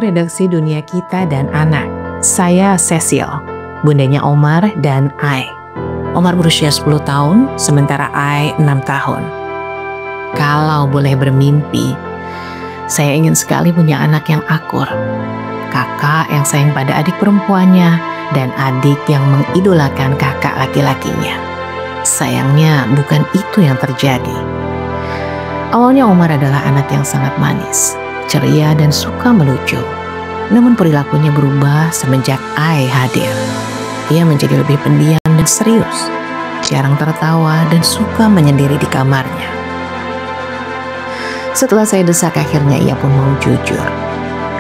redaksi Dunia Kita dan Anak. Saya Cecil, bundanya Omar dan Ai. Omar berusia 10 tahun, sementara Ai 6 tahun. Kalau boleh bermimpi, saya ingin sekali punya anak yang akur. Kakak yang sayang pada adik perempuannya dan adik yang mengidolakan kakak laki-lakinya. Sayangnya bukan itu yang terjadi. Awalnya Omar adalah anak yang sangat manis, ceria dan suka melucu. Namun perilakunya berubah semenjak Ai hadir. Dia menjadi lebih pendiam dan serius, jarang tertawa dan suka menyendiri di kamarnya. Setelah saya desak, akhirnya ia pun mau jujur.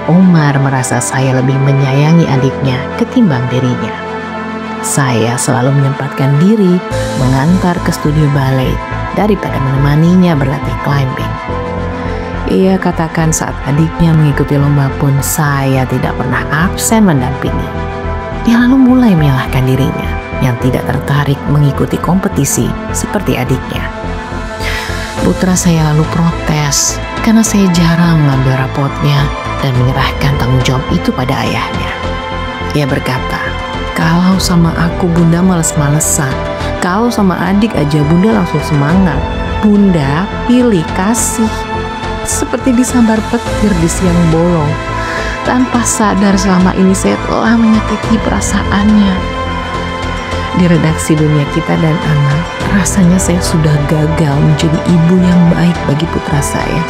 Omar merasa saya lebih menyayangi adiknya ketimbang dirinya. Saya selalu menyempatkan diri mengantar ke studio ballet daripada menemaninya berlatih climbing. Ia katakan saat adiknya mengikuti lomba pun saya tidak pernah absen mendampingi. Ia lalu mulai menyalahkan dirinya yang tidak tertarik mengikuti kompetisi seperti adiknya. Putra saya lalu protes karena saya jarang mengambil rapotnya dan menyerahkan tanggung jawab itu pada ayahnya. Ia berkata, "Kalau sama aku Bunda males-malesan, kalau sama adik aja Bunda langsung semangat. Bunda pilih kasih." Seperti disambar petir di siang bolong. Tanpa sadar selama ini saya telah menyakiti perasaannya. Di redaksi Dunia Kita dan Anak, rasanya saya sudah gagal menjadi ibu yang baik bagi putra saya.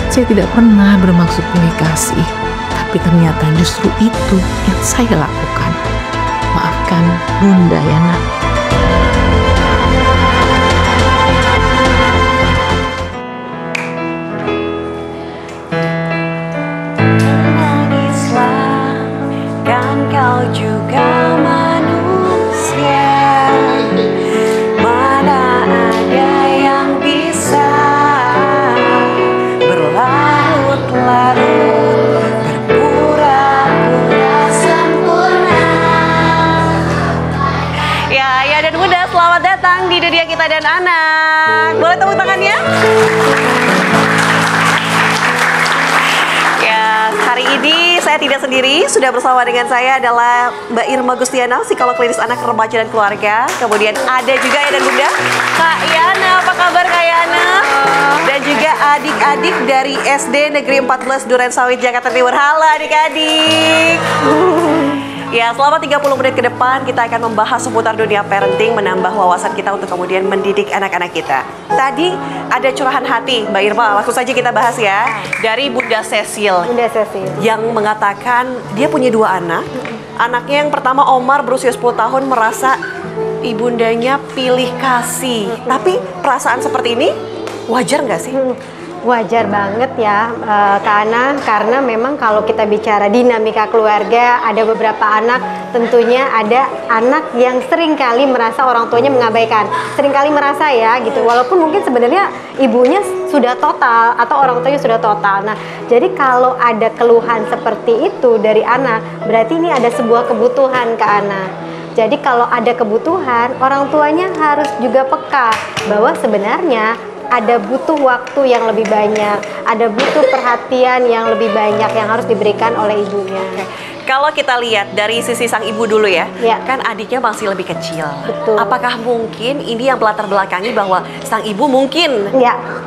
Saya tidak pernah bermaksud pilih kasih, tapi ternyata justru itu yang saya lakukan. Maafkan Bunda ya Nak. Kau juga manusia, mana ada yang bisa berlarut-larut, berpura-pura sempurna. Ya, ayah dan bunda, selamat datang di Dunia Kita dan Anak. Boleh tepuk tangannya? Hari ini saya tidak sendiri, sudah bersama dengan saya adalah Mbak Irma Gustiana, psikolog klinis anak, remaja dan keluarga. Kemudian ada juga ya dan bunda, Kak Yana, apa kabar Kak Yana? Dan juga adik-adik dari SD Negeri 14 Duren Sawit, Jakarta Timur. Halo adik-adik. Ya, selama 30 menit ke depan kita akan membahas seputar dunia parenting, menambah wawasan kita untuk kemudian mendidik anak-anak kita. Tadi ada curahan hati, Mbak Irma, langsung saja kita bahas ya. Dari Bunda Cecil. Bunda Cecil. Yang mengatakan dia punya 2 anak. Anaknya yang pertama Omar berusia 10 tahun merasa ibundanya pilih kasih. Tapi perasaan seperti ini wajar nggak sih? Wajar banget ya Kak Ana, karena memang kalau kita bicara dinamika keluarga, ada beberapa anak, tentunya ada anak yang seringkali merasa orang tuanya mengabaikan, seringkali merasa ya gitu, walaupun mungkin sebenarnya ibunya sudah total atau orang tuanya sudah total. Nah, jadi kalau ada keluhan seperti itu dari anak, berarti ini ada sebuah kebutuhan Kak Ana. Jadi kalau ada kebutuhan, orang tuanya harus juga peka bahwa sebenarnya ada butuh waktu yang lebih banyak, ada butuh perhatian yang lebih banyak yang harus diberikan oleh ibunya. Kalau kita lihat dari sisi sang ibu dulu ya, ya, kan adiknya masih lebih kecil. Betul. Apakah mungkin ini yang melatar belakangi bahwa sang ibu mungkin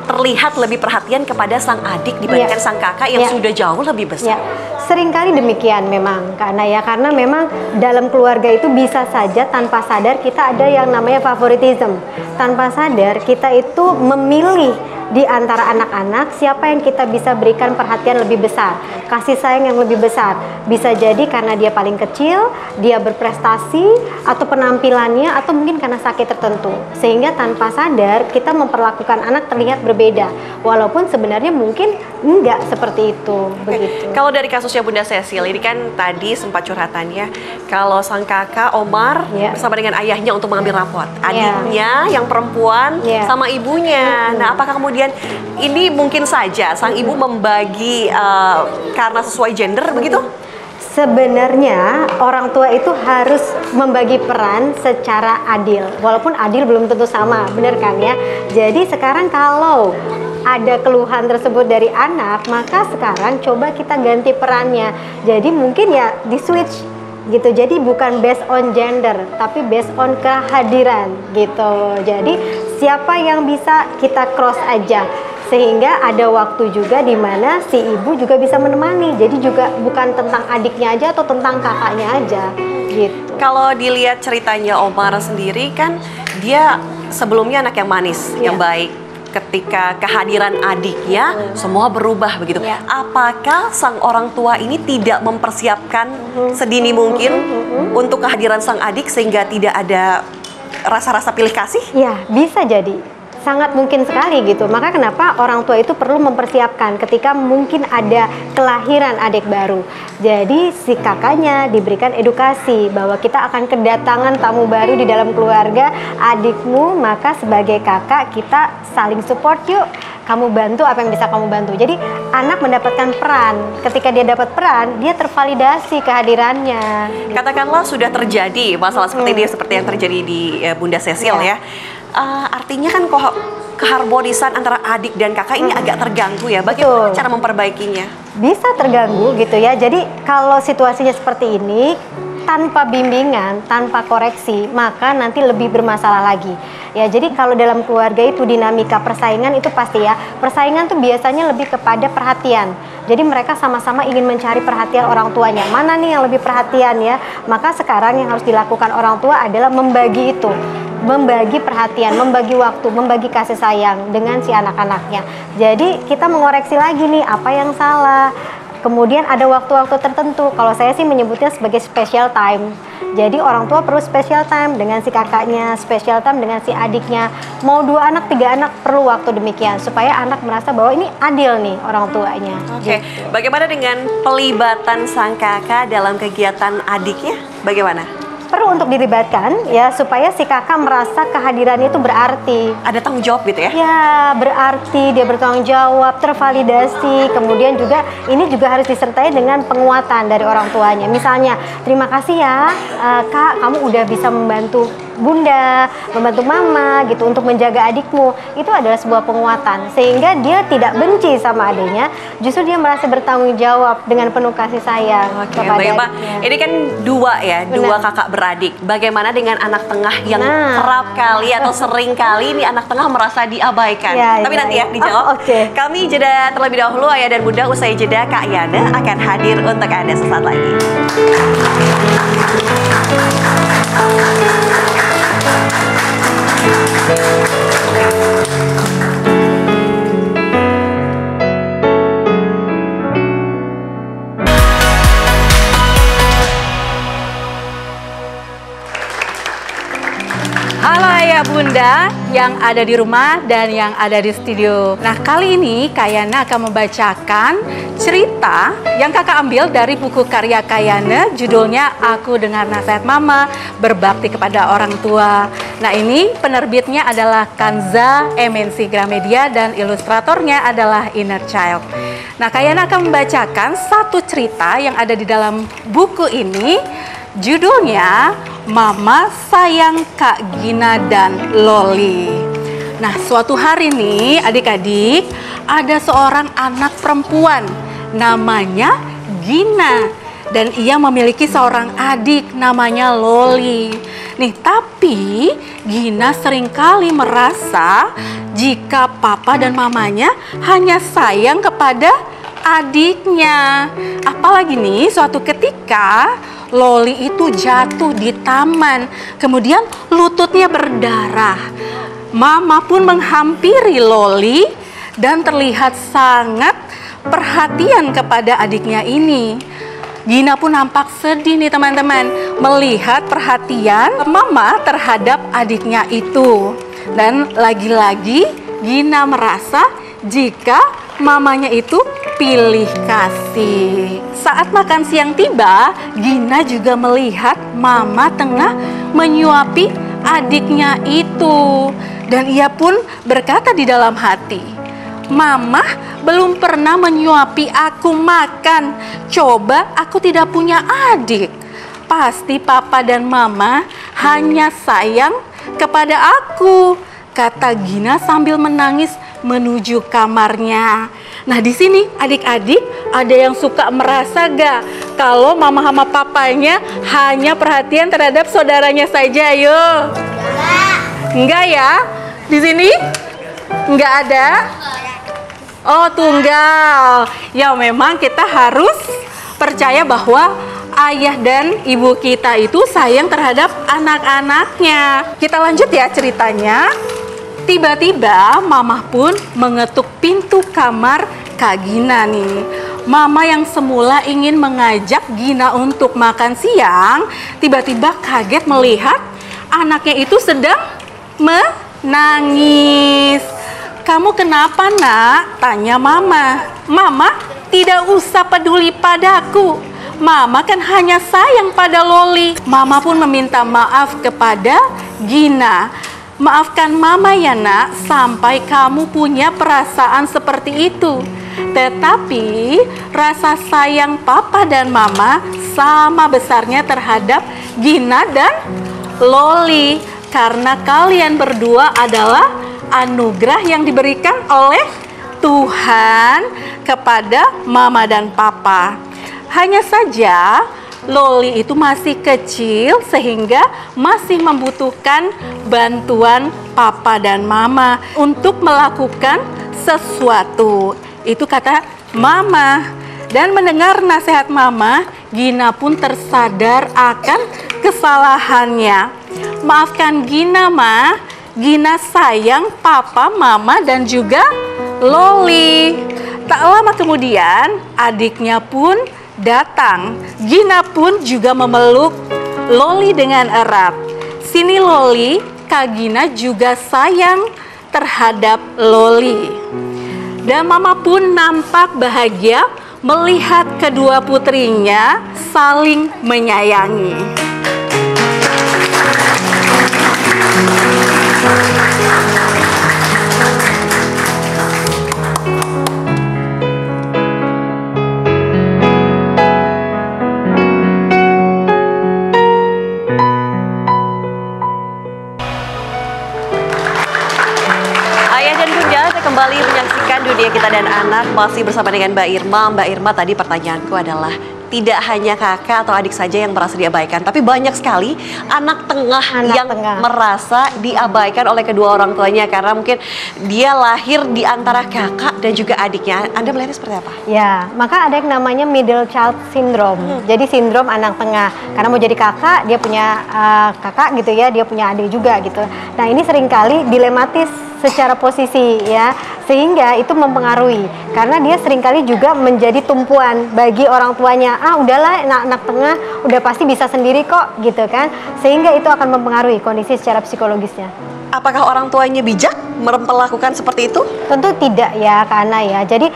terlihat lebih perhatian kepada sang adik dibandingkan sang kakak yang sudah jauh lebih besar? Seringkali demikian memang, karena karena memang dalam keluarga itu bisa saja tanpa sadar kita ada yang namanya favoritism. Tanpa sadar kita itu memilih di antara anak-anak siapa yang kita bisa berikan perhatian lebih besar, kasih sayang yang lebih besar. Bisa jadi karena dia paling kecil, dia berprestasi, atau penampilannya, atau mungkin karena sakit tertentu. Sehingga tanpa sadar kita memperlakukan anak terlihat berbeda, walaupun sebenarnya mungkin enggak seperti itu. Begitu. Kalau dari kasusnya Bunda Cecil, ini kan tadi sempat curhatannya, kalau sang kakak Omar bersama dengan ayahnya untuk mengambil rapot, adiknya yang perempuan sama ibunya. Nah, apakah kemudian ini mungkin saja sang ibu membagi karena sesuai gender begitu? Sebenarnya orang tua itu harus membagi peran secara adil, walaupun adil belum tentu sama, benar kan ya? Jadi sekarang kalau ada keluhan tersebut dari anak, maka sekarang coba kita ganti perannya. Jadi mungkin ya di switch gitu. Jadi bukan based on gender, tapi based on kehadiran gitu. Jadi siapa yang bisa kita cross aja, sehingga ada waktu juga di mana si ibu juga bisa menemani. Jadi juga bukan tentang adiknya aja atau tentang kakaknya aja gitu. Kalau dilihat ceritanya Omar sendiri kan, dia sebelumnya anak yang manis, yang baik. Ketika kehadiran adiknya, semua berubah begitu. Apakah sang orang tua ini tidak mempersiapkan sedini mungkin untuk kehadiran sang adik sehingga tidak ada rasa-rasa pilih kasih? Ya, bisa jadi. Sangat mungkin sekali gitu. Maka kenapa orang tua itu perlu mempersiapkan ketika mungkin ada kelahiran adik baru. Jadi si kakaknya diberikan edukasi bahwa kita akan kedatangan tamu baru di dalam keluarga adikmu, maka sebagai kakak kita saling support yuk. Kamu bantu apa yang bisa kamu bantu. Jadi anak mendapatkan peran. Ketika dia dapat peran, dia tervalidasi kehadirannya. Katakanlah sudah terjadi masalah seperti ini, seperti yang terjadi di Bunda Cecil ya. Artinya kan keharmonisan antara adik dan kakak ini agak terganggu ya. Bagaimana cara memperbaikinya? Bisa terganggu gitu ya. Jadi kalau situasinya seperti ini, tanpa bimbingan, tanpa koreksi, maka nanti lebih bermasalah lagi. Ya, jadi kalau dalam keluarga itu dinamika persaingan itu pasti ya. Persaingan tuh biasanya lebih kepada perhatian. Jadi mereka sama-sama ingin mencari perhatian orang tuanya. Mana nih yang lebih perhatian ya? Maka sekarang yang harus dilakukan orang tua adalah membagi itu. Membagi perhatian, membagi waktu, membagi kasih sayang dengan si anak-anaknya. Jadi kita mengoreksi lagi nih apa yang salah. Kemudian ada waktu-waktu tertentu. Kalau saya sih menyebutnya sebagai special time. Jadi orang tua perlu special time dengan si kakaknya, special time dengan si adiknya. Mau 2 anak, 3 anak perlu waktu demikian supaya anak merasa bahwa ini adil nih orang tuanya. Oke. Gitu. Bagaimana dengan pelibatan sang kakak dalam kegiatan adiknya? Bagaimana? Perlu untuk dilibatkan ya supaya si kakak merasa kehadirannya itu berarti. Ada tanggung jawab gitu ya? Ya, berarti dia bertanggung jawab, tervalidasi. Kemudian juga ini juga harus disertai dengan penguatan dari orang tuanya. Misalnya, terima kasih ya Kak, kamu udah bisa membantu Bunda, membantu Mama gitu untuk menjaga adikmu. Itu adalah sebuah penguatan sehingga dia tidak benci sama adiknya, justru dia merasa bertanggung jawab dengan penuh kasih sayang kepada adiknya. Ini kan 2 ya, 2 kakak beradik. Bagaimana dengan anak tengah yang kerap kali atau sering kali ini anak tengah merasa diabaikan? Tapi nanti ya dijawab. Kami jeda terlebih dahulu, Ayah dan Bunda. Usai jeda, Kak Yana akan hadir untuk Anda sesaat lagi. Halo Ayah Bunda yang ada di rumah dan yang ada di studio. Nah, kali ini Kak Yana akan membacakan cerita yang kakak ambil dari buku karya Kak Yana, judulnya Aku Dengar Nasihat Mama, Berbakti Kepada Orang Tua. Nah, ini penerbitnya adalah Kanza MNC Gramedia dan ilustratornya adalah Inner Child. Nah, Kak Yana akan membacakan satu cerita yang ada di dalam buku ini, judulnya Mama Sayang Kak Gina dan Loli. Nah, suatu hari nih adik-adik, ada seorang anak perempuan namanya Gina. Dan ia memiliki seorang adik namanya Loli. Nih, tapi Gina seringkali merasa jika papa dan mamanya hanya sayang kepada adiknya. Apalagi nih, suatu ketika Loli itu jatuh di taman, kemudian lututnya berdarah. Mama pun menghampiri Loli dan terlihat sangat perhatian kepada adiknya ini. Gina pun nampak sedih nih teman-teman, melihat perhatian Mama terhadap adiknya itu. Dan lagi-lagi Gina merasa jika mamanya itu pilih kasih. Saat makan siang tiba, Gina juga melihat Mama tengah menyuapi adiknya itu. Dan ia pun berkata di dalam hati, Mama belum pernah menyuapi aku makan. Coba aku tidak punya adik. Pasti Papa dan Mama hanya sayang kepada aku, kata Gina sambil menangis menuju kamarnya. Nah, di sini adik-adik ada yang suka merasa gak kalau mama sama papanya hanya perhatian terhadap saudaranya saja? Ayo. Enggak ya? Di sini? Enggak ada? Oh, tunggal. Ya, memang kita harus percaya bahwa ayah dan ibu kita itu sayang terhadap anak-anaknya. Kita lanjut ya ceritanya. Tiba-tiba Mama pun mengetuk pintu kamar Kak Gina nih. Mama yang semula ingin mengajak Gina untuk makan siang, tiba-tiba kaget melihat anaknya itu sedang menangis. "Kamu kenapa, Nak?" tanya Mama. "Mama tidak usah peduli padaku. Mama kan hanya sayang pada Loli." Mama pun meminta maaf kepada Gina. "Maafkan Mama ya, Nak, sampai kamu punya perasaan seperti itu. Tetapi rasa sayang Papa dan Mama sama besarnya terhadap Gina dan Loli. Karena kalian berdua adalah anugerah yang diberikan oleh Tuhan kepada Mama dan Papa. Hanya saja Loli itu masih kecil sehingga masih membutuhkan bantuan Papa dan Mama untuk melakukan sesuatu." Itu kata Mama. Dan mendengar nasihat Mama, Gina pun tersadar akan kesalahannya. "Maafkan Gina, Ma. Gina sayang Papa, Mama, dan juga Loli." Tak lama kemudian, adiknya pun datang. Gina pun juga memeluk Loli dengan erat. "Sini Loli, Kak Gina juga sayang terhadap Loli." Dan Mama pun nampak bahagia melihat kedua putrinya saling menyayangi. Kembali menyaksikan Dunia Kita dan Anak, masih bersama dengan Mbak Irma. Mbak Irma, tadi pertanyaanku adalah tidak hanya kakak atau adik saja yang merasa diabaikan, tapi banyak sekali anak tengah yang merasa diabaikan oleh kedua orang tuanya karena mungkin dia lahir di antara kakak dan juga adiknya. Anda melihatnya seperti apa? Ya, maka ada yang namanya middle child syndrome. Jadi sindrom anak tengah. Karena mau jadi kakak, dia punya kakak gitu ya, dia punya adik juga gitu. Nah, ini seringkali dilematis secara posisi ya, sehingga itu mempengaruhi karena dia seringkali juga menjadi tumpuan bagi orang tuanya. Udahlah, anak tengah udah pasti bisa sendiri kok gitu kan, sehingga itu akan mempengaruhi kondisi secara psikologisnya. Apakah orang tuanya bijak memperlakukan seperti itu? Tentu tidak ya, karena ya jadi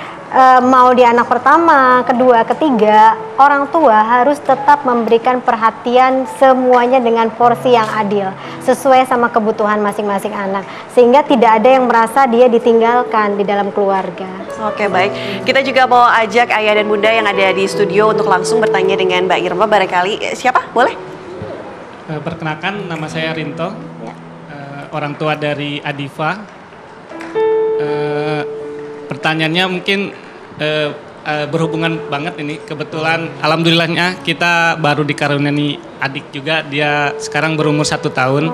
mau di anak pertama, kedua, ketiga, orang tua harus tetap memberikan perhatian semuanya dengan porsi yang adil, sesuai sama kebutuhan masing-masing anak, sehingga tidak ada yang merasa dia ditinggalkan di dalam keluarga. Oke, baik. Kita juga mau ajak ayah dan bunda yang ada di studio untuk langsung bertanya dengan Mbak Irma. Barangkali siapa? Boleh? Perkenalkan, nama saya Rinto, ya. Orang tua dari Adifa. Pertanyaannya mungkin berhubungan banget ini. Kebetulan alhamdulillahnya kita baru dikaruniai adik juga. Dia sekarang berumur 1 tahun.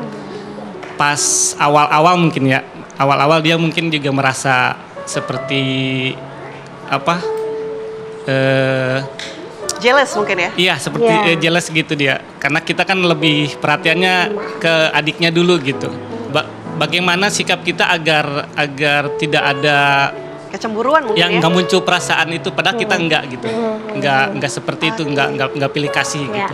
Pas awal-awal mungkin ya, awal-awal dia mungkin juga merasa seperti apa, jealous mungkin ya? Iya, seperti jealous gitu dia. Karena kita kan lebih perhatiannya ke adiknya dulu gitu. Bagaimana sikap kita agar tidak ada kecemburuan mungkin yang nggak muncul perasaan itu, padahal kita enggak gitu, nggak seperti itu, nggak pilih kasih gitu.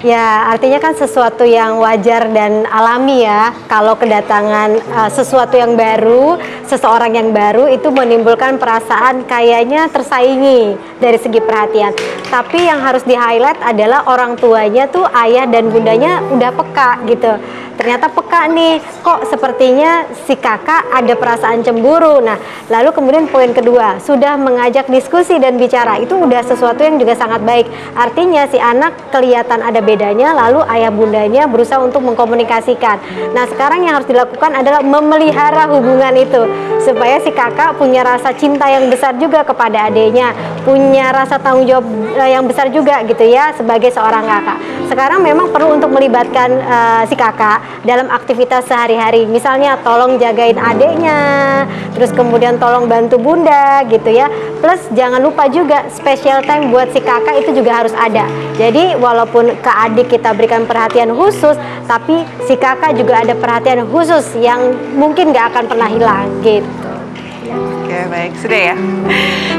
Ya, artinya kan sesuatu yang wajar dan alami ya. Kalau kedatangan sesuatu yang baru, seseorang yang baru itu menimbulkan perasaan kayaknya tersaingi dari segi perhatian. Tapi yang harus di-highlight adalah orang tuanya tuh, ayah dan bundanya udah peka gitu. Ternyata peka nih, kok sepertinya si kakak ada perasaan cemburu. Nah, lalu kemudian poin kedua, sudah mengajak diskusi dan bicara. Itu udah sesuatu yang juga sangat baik. Artinya si anak kelihatan ada bedanya, lalu ayah bundanya berusaha untuk mengkomunikasikan. Nah, sekarang yang harus dilakukan adalah memelihara hubungan itu supaya si kakak punya rasa cinta yang besar juga kepada adiknya, punya rasa tanggung jawab yang besar juga gitu ya sebagai seorang kakak. Sekarang memang perlu untuk melibatkan si kakak dalam aktivitas sehari-hari, misalnya tolong jagain adiknya, terus kemudian tolong bantu bunda gitu ya. Plus jangan lupa juga special time buat si kakak itu juga harus ada. Jadi walaupun ke adik kita berikan perhatian khusus, tapi si kakak juga ada perhatian khusus yang mungkin gak akan pernah hilang gitu. Oke, baik, sudah ya.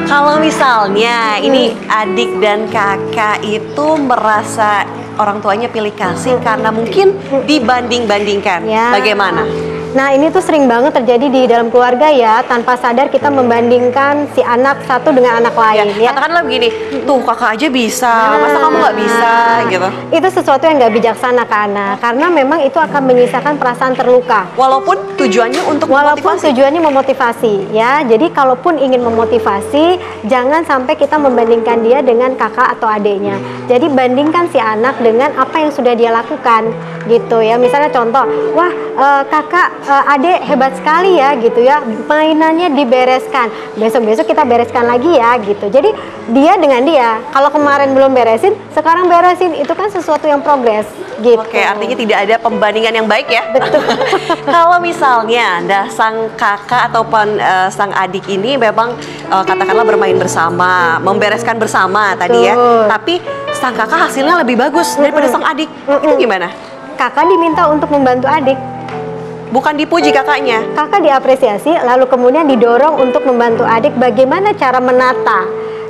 Kalau misalnya ini adik dan kakak itu merasa orang tuanya pilih kasih karena mungkin dibanding-bandingkan, Ya. bagaimana? Nah, ini tuh sering banget terjadi di dalam keluarga ya, tanpa sadar kita membandingkan si anak satu dengan anak lain ya. Katakanlah begini, tuh kakak aja bisa, masa kamu nggak bisa gitu. Itu sesuatu yang nggak bijaksana karena memang itu akan menyisakan perasaan terluka. Walaupun tujuannya untuk Walaupun memotivasi. tujuannya memotivasi ya. Jadi kalaupun ingin memotivasi, jangan sampai kita membandingkan dia dengan kakak atau adiknya. Jadi bandingkan si anak dengan apa yang sudah dia lakukan gitu ya. Misalnya contoh, wah kakak adek hebat sekali ya gitu ya, mainannya dibereskan, besok-besok kita bereskan lagi ya gitu. Jadi dia dengan dia, kalau kemarin belum beresin, sekarang beresin, itu kan sesuatu yang progres gitu. Oke, artinya tidak ada pembandingan yang baik ya. Betul. Kalau misalnya sang kakak ataupun sang adik ini memang katakanlah bermain bersama, membereskan bersama tadi ya, tapi sang kakak hasilnya lebih bagus daripada sang adik, itu gimana? Kakak diminta untuk membantu adik. Bukan dipuji kakaknya. Kakak diapresiasi, lalu kemudian didorong untuk membantu adik bagaimana cara menata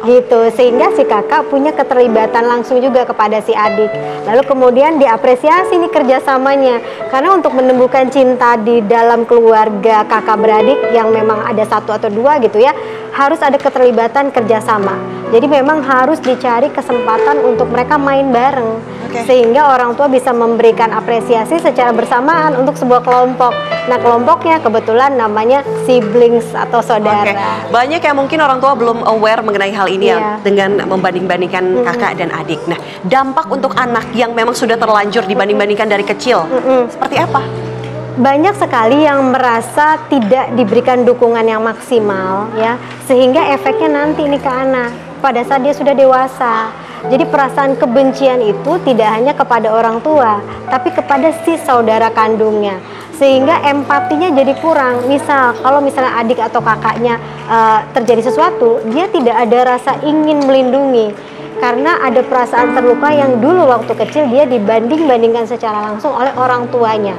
gitu, sehingga si kakak punya keterlibatan langsung juga kepada si adik. Lalu kemudian diapresiasi nih kerjasamanya, karena untuk menumbuhkan cinta di dalam keluarga kakak beradik yang memang ada satu atau dua gitu ya, harus ada keterlibatan kerjasama. Jadi memang harus dicari kesempatan untuk mereka main bareng, sehingga orang tua bisa memberikan apresiasi secara bersamaan untuk sebuah kelompok. Nah, kelompoknya kebetulan namanya siblings atau saudara. Oke. Banyak yang mungkin orang tua belum aware mengenai hal ini ya, dengan membanding-bandingkan kakak dan adik. Nah, dampak untuk anak yang memang sudah terlanjur dibanding-bandingkan dari kecil, seperti apa? Banyak sekali yang merasa tidak diberikan dukungan yang maksimal ya, sehingga efeknya nanti ini ke anak pada saat dia sudah dewasa. Jadi perasaan kebencian itu tidak hanya kepada orang tua, tapi kepada si saudara kandungnya, sehingga empatinya jadi kurang. Misal kalau misalnya adik atau kakaknya terjadi sesuatu, dia tidak ada rasa ingin melindungi karena ada perasaan terluka yang dulu waktu kecil dia dibanding-bandingkan secara langsung oleh orang tuanya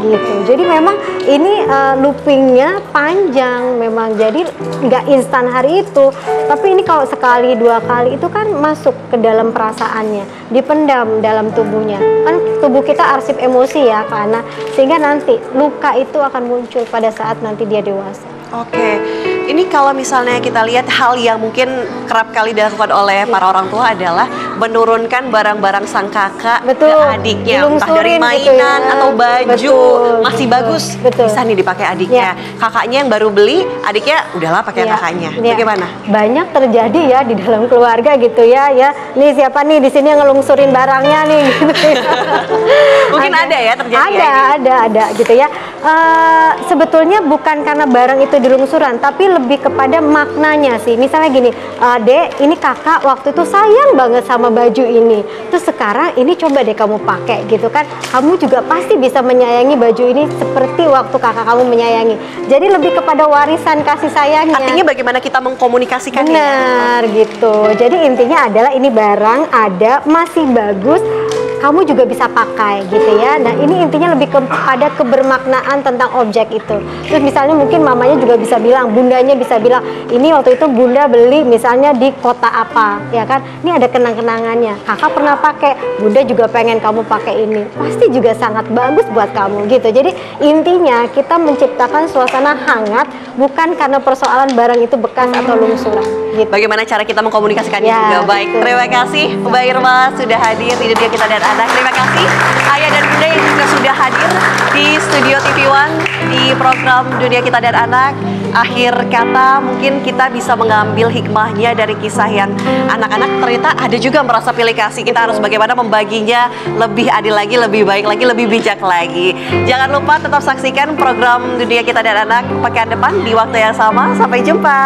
gitu. Jadi memang ini loopingnya panjang memang, jadi nggak instan hari itu, tapi ini kalau sekali dua kali itu kan masuk ke dalam perasaannya, dipendam dalam tubuhnya. Kan tubuh kita arsip emosi ya, karena sehingga nanti luka itu akan muncul pada saat nanti dia dewasa. Oke, ini kalau misalnya kita lihat hal yang mungkin kerap kali dilakukan oleh para orang tua adalah menurunkan barang-barang sang kakak ke adiknya, entah dari mainan gitu ya, atau baju masih bagus, bisa nih dipakai adiknya. Kakaknya yang baru beli, adiknya udahlah pakai kakaknya. Bagaimana? Banyak terjadi ya di dalam keluarga gitu ya. Nih siapa nih di sini yang ngelungsurin barangnya nih? Gitu ya. Mungkin ada ya terjadi. Ada gitu ya. Sebetulnya bukan karena barang itu dilungsuran, tapi lebih kepada maknanya sih. Misalnya gini, Dek, ini kakak waktu itu sayang banget sama baju ini, terus sekarang ini coba deh kamu pakai gitu kan, kamu juga pasti bisa menyayangi baju ini seperti waktu kakak kamu menyayangi. Jadi lebih kepada warisan kasih sayangnya. Artinya bagaimana kita mengkomunikasikannya. Benar gitu. Jadi intinya adalah ini barang ada, masih bagus, kamu juga bisa pakai gitu ya. Nah, ini intinya lebih kepada kebermaknaan tentang objek itu. Terus misalnya mungkin mamanya juga bisa bilang, bundanya bisa bilang, ini waktu itu bunda beli misalnya di kota apa, ya kan? Ini ada kenang-kenangannya. Kakak pernah pakai, bunda juga pengen kamu pakai ini. Pasti juga sangat bagus buat kamu gitu. Jadi intinya kita menciptakan suasana hangat bukan karena persoalan barang itu bekas atau lungsuran. Gitu. Bagaimana cara kita mengkomunikasikannya juga. Baik, terima kasih Mbak Irma sudah hadir di Dunia Kita dan Anak. Terima kasih ayah dan bunda yang juga sudah hadir di studio TV One di program Dunia Kita dan Anak. Akhir kata, mungkin kita bisa mengambil hikmahnya dari kisah yang anak-anak ternyata ada juga merasa pilih kasih. Kita harus bagaimana membaginya lebih adil lagi, lebih baik lagi, lebih bijak lagi. Jangan lupa tetap saksikan program Dunia Kita dan Anak pekan depan di waktu yang sama. Sampai jumpa.